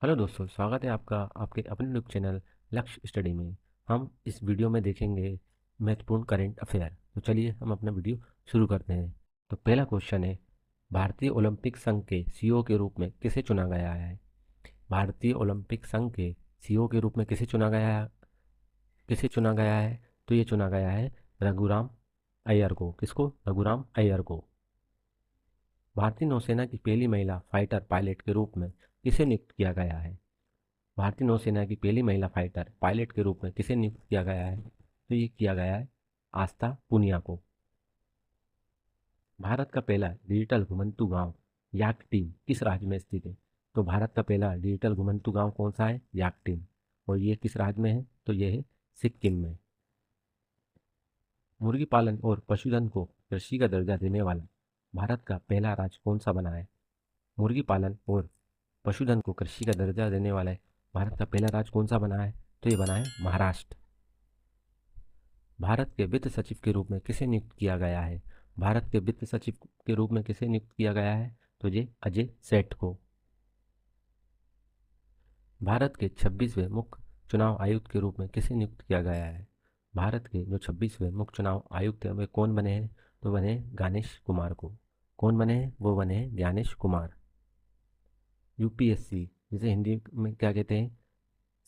Hello दोस्तों, स्वागत है आपका आपके अपने यूट्यूब चैनल लक्ष्य स्टडी में। हम इस वीडियो में देखेंगे महत्वपूर्ण करंट अफेयर। तो चलिए हम अपना वीडियो शुरू करते हैं। तो पहला क्वेश्चन है, भारतीय ओलंपिक संघ के सीईओ के रूप में किसे चुना गया है? भारतीय ओलंपिक संघ के सीईओ के रूप में किसे चुना गया है? तो ये चुना गया है रघुराम अय्यर को। किसको? रघुराम अय्यर को। भारतीय नौसेना की पहली महिला फाइटर पायलट के रूप में किसे नियुक्त किया गया है? भारतीय नौसेना की पहली महिला फाइटर पायलट के रूप में किसे नियुक्त किया गया है? तो ये किया गया है आस्था पूनिया को। भारत का पहला डिजिटल घुमंतू गांव याकटिंग किस राज्य में स्थित है? तो भारत का पहला डिजिटल घुमंतू गांव कौन सा है? याकटिंग। और ये किस राज्य में है? तो ये है सिक्किम में। मुर्गी पालन और पशुधन को कृषि का दर्जा देने वाला भारत का पहला राज्य कौन सा बना है? मुर्गी पालन और पशुधन को कृषि का दर्जा देने वाला भारत का पहला राज्य कौन सा बना है? तो ये बना है महाराष्ट्र। भारत के वित्त सचिव के रूप में किसे नियुक्त किया गया है? भारत के वित्त सचिव के रूप में किसे नियुक्त किया गया है? तो ये अजय सेठ को। भारत के 26वें मुख्य चुनाव आयुक्त के रूप में किसे नियुक्त किया गया है? भारत के जो 26वें मुख्य चुनाव आयुक्त हैं वे कौन बने हैं? तो बने ज्ञानेश कुमार को। कौन बने हैं? वो बने हैं ज्ञानेश कुमार। यूपीएससी, जिसे हिंदी में क्या कहते हैं?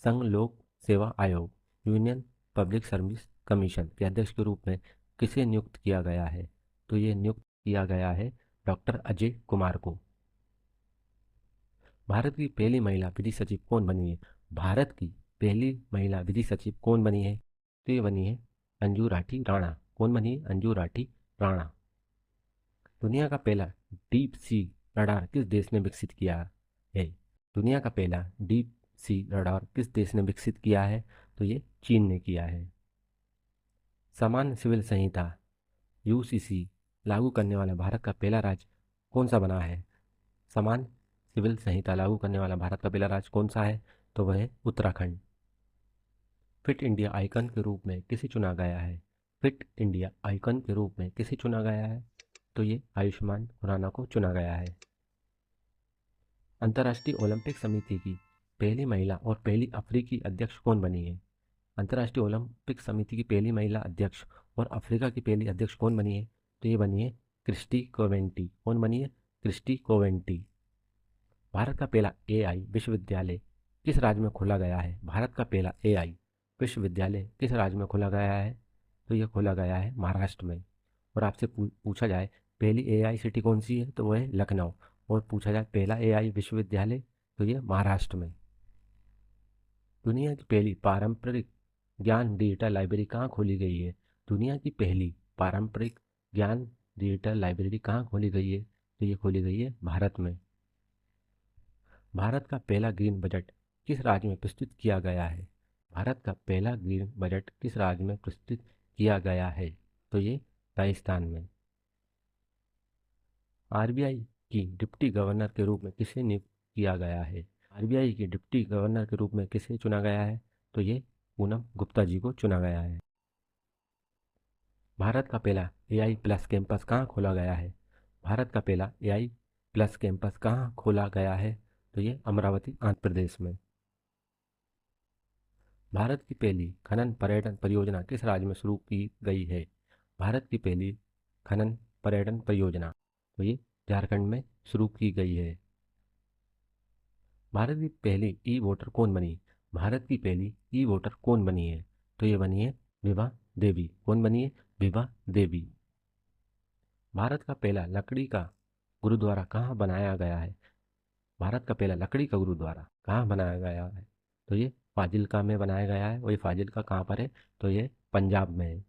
संघ लोक सेवा आयोग, यूनियन पब्लिक सर्विस कमीशन के अध्यक्ष के रूप में किसे नियुक्त किया गया है? तो ये नियुक्त किया गया है डॉक्टर अजय कुमार को। भारत की पहली महिला विधि सचिव कौन बनी है? भारत की पहली महिला विधि सचिव कौन बनी है? तो ये बनी है अंजू राठी राणा। कौन बनी है? अंजू राठी राणा। दुनिया का पहला डीप सी रडार किस देश ने विकसित किया है? दुनिया का पहला डीप सी रडार किस देश ने विकसित किया है? तो ये चीन ने किया है। सामान्य सिविल संहिता यूसीसी लागू करने वाला भारत का पहला राज्य कौन सा बना है? समान सिविल संहिता लागू करने वाला भारत का पहला राज्य कौन सा है? तो वह है उत्तराखंड। फिट इंडिया आइकन के रूप में किसे चुना गया है? फिट इंडिया आइकन के रूप में किसे चुना गया है? तो ये आयुष्मान खुराना को चुना गया है। अंतर्राष्ट्रीय ओलंपिक समिति की पहली महिला और पहली अफ्रीकी अध्यक्ष कौन बनी है? अंतर्राष्ट्रीय ओलंपिक समिति की पहली महिला अध्यक्ष और अफ्रीका की पहली अध्यक्ष कौन बनी है? तो ये बनी है क्रिस्टी कोवेंटी। कौन बनी है? क्रिस्टी कोवेंटी। भारत का पहला एआई विश्वविद्यालय किस राज्य में खोला गया है? भारत का पहला एआई विश्वविद्यालय किस राज्य में खोला गया है? तो ये खोला गया है महाराष्ट्र में। और आपसे पूछा जाए पहली एआई सिटी कौन सी है? तो वह है लखनऊ। और पूछा जाए पहला एआई विश्वविद्यालय, तो ये महाराष्ट्र में। दुनिया की पहली पारंपरिक ज्ञान डिजिटल लाइब्रेरी कहाँ खोली गई है? दुनिया की पहली पारंपरिक ज्ञान डिजिटल लाइब्रेरी कहाँ खोली गई है? तो ये खोली गई है भारत में। भारत का पहला ग्रीन बजट किस राज्य में प्रस्तुत किया गया है? भारत का पहला ग्रीन बजट किस राज्य में प्रस्तुत किया गया है? तो ये राजस्थान में। आरबीआई की डिप्टी गवर्नर के रूप में किसे नियुक्त किया गया है? आरबीआई की डिप्टी गवर्नर के रूप में किसे चुना गया है? तो ये पूनम गुप्ता जी को चुना गया है। भारत का पहला एआई प्लस कैंपस कहाँ खोला गया है? भारत का पहला एआई प्लस कैंपस कहाँ खोला गया है? तो ये अमरावती आंध्र प्रदेश में। भारत की पहली खनन पर्यटन परियोजना किस राज्य में शुरू की गई है? भारत की पहली खनन पर्यटन परियोजना, तो ये झारखंड में शुरू की गई है। भारत की पहली ई वोटर कौन बनी? भारत की पहली ई वोटर कौन बनी है? तो ये बनी है विभा देवी। कौन बनी है? विभा देवी। भारत का पहला लकड़ी का गुरुद्वारा कहाँ बनाया गया है? भारत का पहला लकड़ी का गुरुद्वारा कहाँ बनाया गया है? तो ये फाजिल्का में बनाया गया है। वही फाजिल्का कहाँ पर है? तो ये पंजाब में है।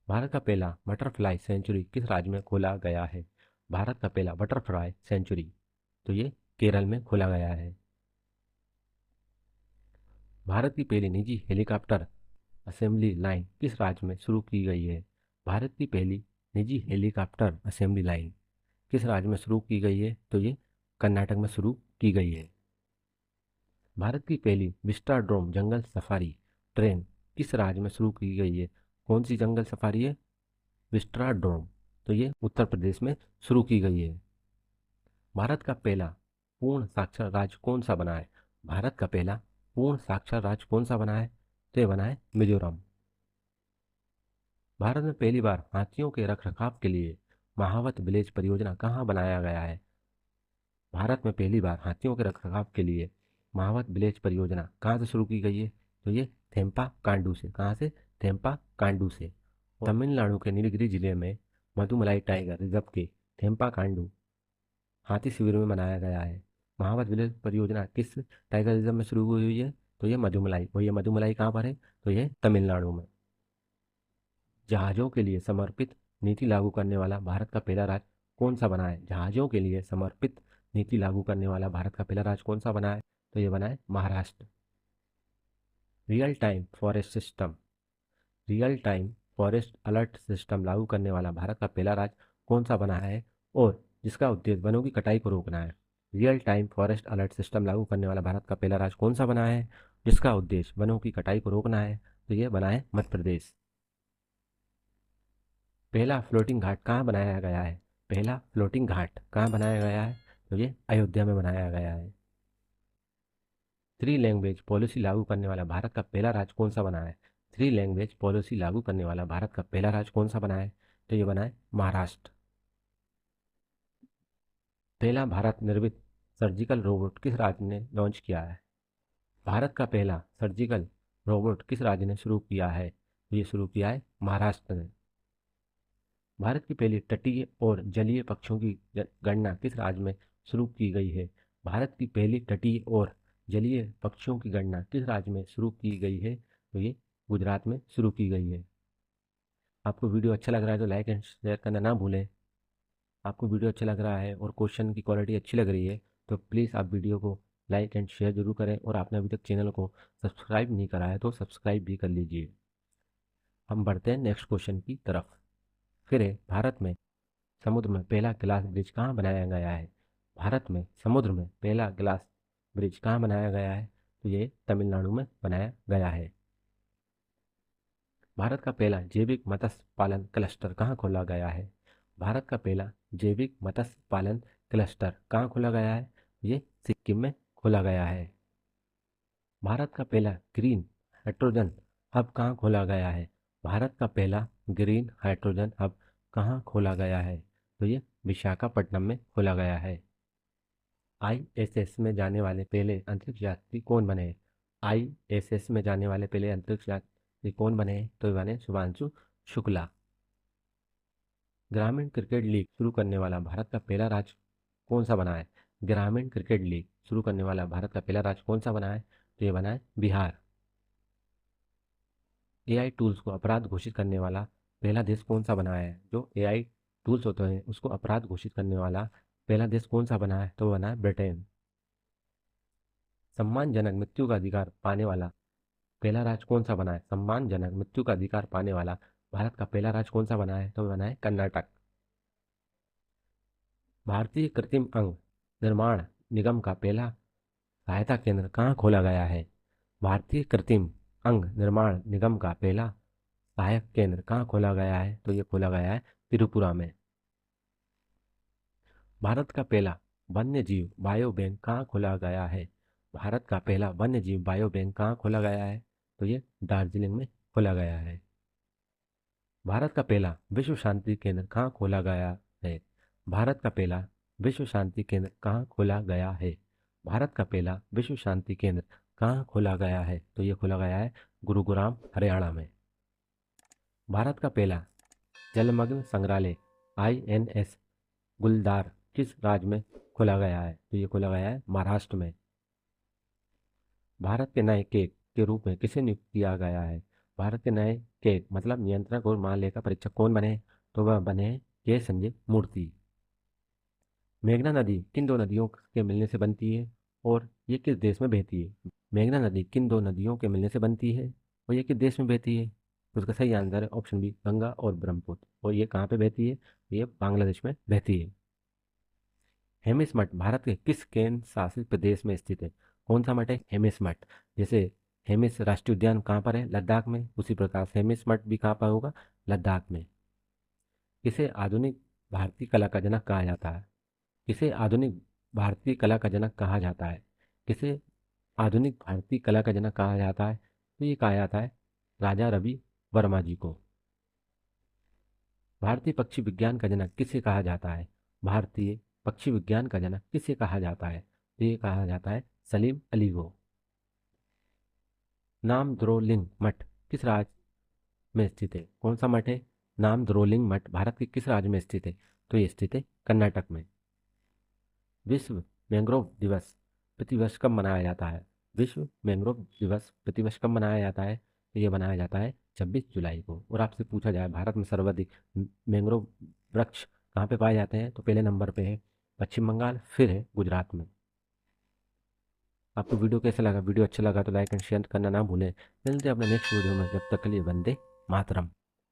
भारत का पहला बटरफ्लाई सेंचुरी किस राज्य में खोला गया है? भारत का पहला बटरफ्लाई सेंचुरी, तो ये केरल में खोला गया है। भारत की पहली निजी हेलीकॉप्टर असेंबली लाइन किस राज्य में शुरू की गई है? भारत की पहली निजी हेलीकॉप्टर असेंबली लाइन किस राज्य में शुरू की गई है? तो ये कर्नाटक में शुरू की गई है। भारत की पहली विस्टाडोम जंगल सफारी ट्रेन किस राज्य में शुरू की गई है? कौन सी जंगल सफारी है? विस्टाडोम, तो ये उत्तर प्रदेश में शुरू की गई है। भारत का पहला पूर्ण साक्षर राज्य कौन सा बना है? भारत का पहला पूर्ण साक्षर राज्य कौन सा बना है? तो ये बना है मिजोरम। भारत में पहली बार हाथियों के रखरखाव के लिए महावत विलेज परियोजना कहाँ बनाया गया है? भारत में पहली बार हाथियों के रखरखाव के लिए महावत विलेज परियोजना कहाँ से शुरू की गई है? तो ये थेम्पा कांडू से। कहाँ से? थेम्पा कांडू से। तमिलनाडु के नीलगिरी जिले में मधुमलाई टाइगर रिजर्व के थेम्पा कांडू हाथी शिविर में बनाया गया है। महावत विलेज परियोजना किस टाइगर रिजर्व में शुरू हुई है? तो ये मधुमलाई। और ये मधुमलाई कहाँ पर है? तो ये तमिलनाडु में। जहाज़ों के लिए समर्पित नीति लागू करने वाला भारत का पहला राज्य कौन सा बना है? जहाज़ों के लिए समर्पित नीति लागू करने वाला भारत का पहला राज्य कौन सा बना है? तो ये बना है Maharashtra. Real time forest system real time forest alert system लागू करने वाला भारत का पहला राज्य कौन सा बना है और जिसका उद्देश्य वनों की कटाई को रोकना है? Real time forest alert system लागू करने वाला भारत का पहला राज्य कौन सा बना है जिसका उद्देश्य वनों की कटाई को रोकना है? तो ये बना है मध्य प्रदेश। पहला फ्लोटिंग घाट कहाँ बनाया गया है? पहला फ्लोटिंग घाट कहाँ बनाया गया है? तो ये अयोध्या में बनाया गया है। थ्री लैंग्वेज पॉलिसी लागू करने वाला भारत का पहला राज्य कौन सा बना है? थ्री लैंग्वेज पॉलिसी लागू करने वाला भारत का पहला राज्य कौन सा बना है? तो ये बना है महाराष्ट्र। पहला भारत निर्मित सर्जिकल रोबोट किस राज्य ने लॉन्च किया है? भारत का पहला सर्जिकल रोबोट किस राज्य ने शुरू किया है? तो ये शुरू किया है महाराष्ट्र ने। भारत की पहली तटीय और जलीय पक्षियों की गणना किस राज्य में शुरू की गई है? भारत की पहली तटीय और जलीय पक्षियों की गणना किस राज्य में शुरू की गई है? तो ये गुजरात में शुरू की गई है। आपको वीडियो अच्छा लग रहा है तो लाइक एंड शेयर करना ना भूलें। आपको वीडियो अच्छा लग रहा है और क्वेश्चन की क्वालिटी अच्छी लग रही है तो प्लीज़ आप वीडियो को लाइक एंड शेयर जरूर करें, और आपने अभी तक चैनल को सब्सक्राइब नहीं करा है तो सब्सक्राइब भी कर लीजिए। हम बढ़ते हैं नेक्स्ट क्वेश्चन की तरफ। फिर भारत में समुद्र में पहला ग्लास ब्रिज कहाँ बनाया गया है? भारत में समुद्र में पहला ग्लास ब्रिज कहाँ बनाया गया है? तो ये तमिलनाडु में बनाया गया है। भारत का पहला जैविक मत्स्य पालन क्लस्टर कहाँ खोला गया है? भारत का पहला जैविक मत्स्य पालन क्लस्टर कहाँ खोला गया है? ये सिक्किम में खोला गया है। भारत का पहला ग्रीन हाइड्रोजन हब कहाँ खोला गया है? भारत का पहला ग्रीन हाइड्रोजन हब कहाँ खोला गया है? तो ये विशाखापट्टनम में खोला गया है। आईएसएस में जाने वाले पहले अंतरिक्ष यात्री कौन बने? आईएसएस में जाने वाले पहले अंतरिक्ष यात्री कौन बने? तो ये बने शुभांशु शुक्ला। ग्रामीण क्रिकेट लीग शुरू करने वाला भारत का पहला राज्य कौन सा बना है? ग्रामीण क्रिकेट लीग शुरू करने वाला भारत का पहला राज्य कौन सा बना है? तो ये बना है बिहार। एआई टूल्स को अपराध घोषित करने वाला पहला देश कौन सा बना है? जो एआई टूल्स होते हैं उसको अपराध घोषित करने वाला पहला देश कौन सा बना है? तो वो बना है ब्रिटेन। सम्मानजनक मृत्यु का अधिकार पाने वाला पहला राज्य कौन सा बना है? सम्मानजनक मृत्यु का अधिकार पाने वाला भारत का पहला राज्य कौन सा बना है? तो वो बना है कर्नाटक। भारतीय कृत्रिम अंग निर्माण निगम का पहला सहायता केंद्र कहाँ खोला गया है? भारतीय कृत्रिम अंग निर्माण निगम का पहला सहायक केंद्र कहाँ खोला गया है? तो ये खोला गया है त्रिपुरा में। भारत का पहला वन्य जीव बायो बैंक कहाँ खोला गया है? भारत का पहला वन्य जीव बायो बैंक कहाँ खोला गया है? तो ये दार्जिलिंग में खोला गया है। भारत का पहला विश्व शांति केंद्र कहाँ खोला गया है? भारत का पहला विश्व शांति केंद्र कहाँ खोला गया है? भारत का पहला विश्व शांति केंद्र कहाँ खोला गया है? तो ये खोला गया है गुरुग्राम हरियाणा में। भारत का पहला जलमग्न संग्रहालय आईएनएस गुलदार किस राज्य में खोला गया है? तो ये खोला गया है महाराष्ट्र में। भारत के नए केक के रूप में किसे नियुक्त किया गया है? भारत के नए केक मतलब नियंत्रक और महालेखा परीक्षक कौन बने? तो वह बने के संजय मूर्ति। मेघना नदी किन दो नदियों के मिलने से बनती है और ये किस देश में बहती है? मेघना नदी किन दो नदियों के मिलने से बनती है और ये किस देश में बहती है? तो उसका सही आंसर है ऑप्शन बी, गंगा और ब्रह्मपुत्र। और ये कहाँ पे बहती है? ये बांग्लादेश में बहती है। हेमिस मठ भारत के किस केंद्र शासित प्रदेश में स्थित है? कौन सा मठ है? हेमिस मठ। जैसे हेमिस राष्ट्रीय उद्यान कहाँ पर है? लद्दाख में। उसी प्रकार से हेमिस मठ भी कहाँ पर होगा? लद्दाख में। इसे आधुनिक भारतीय कला का जनक कहा जाता है? इसे आधुनिक भारतीय कला का जनक कहा जाता है? किसे आधुनिक भारतीय कला का जनक कहा जाता है? तो ये कहा जाता है राजा रवि वर्मा जी को। भारतीय पक्षी विज्ञान का जनक किसे कहा जाता है? भारतीय पक्षी विज्ञान का जनक किसे कहा जाता है? तो ये कहा जाता है सलीम अली को। नाम द्रोलिंग मठ किस राज्य में स्थित है? कौन सा मठ है? नाम द्रोलिंग मठ भारत के किस राज्य में स्थित है? तो ये स्थित है कर्नाटक में। विश्व मैंग्रोव दिवस प्रतिवर्ष कब मनाया जाता है? विश्व मैंग्रोव दिवस प्रतिवर्ष कब मनाया जाता है? तो ये मनाया जाता है 26 जुलाई को। और आपसे पूछा जाए भारत में सर्वाधिक मैंग्रोव वृक्ष कहाँ पे पाए जाते हैं, तो पहले नंबर पे है पश्चिम बंगाल, फिर है गुजरात में। आपको वीडियो कैसा लगा? वीडियो अच्छा लगा तो लाइक एंड शेयर करना ना भूलें। मिलते हैं अपने नेक्स्ट वीडियो में, जब तक के लिए वंदे मातरम।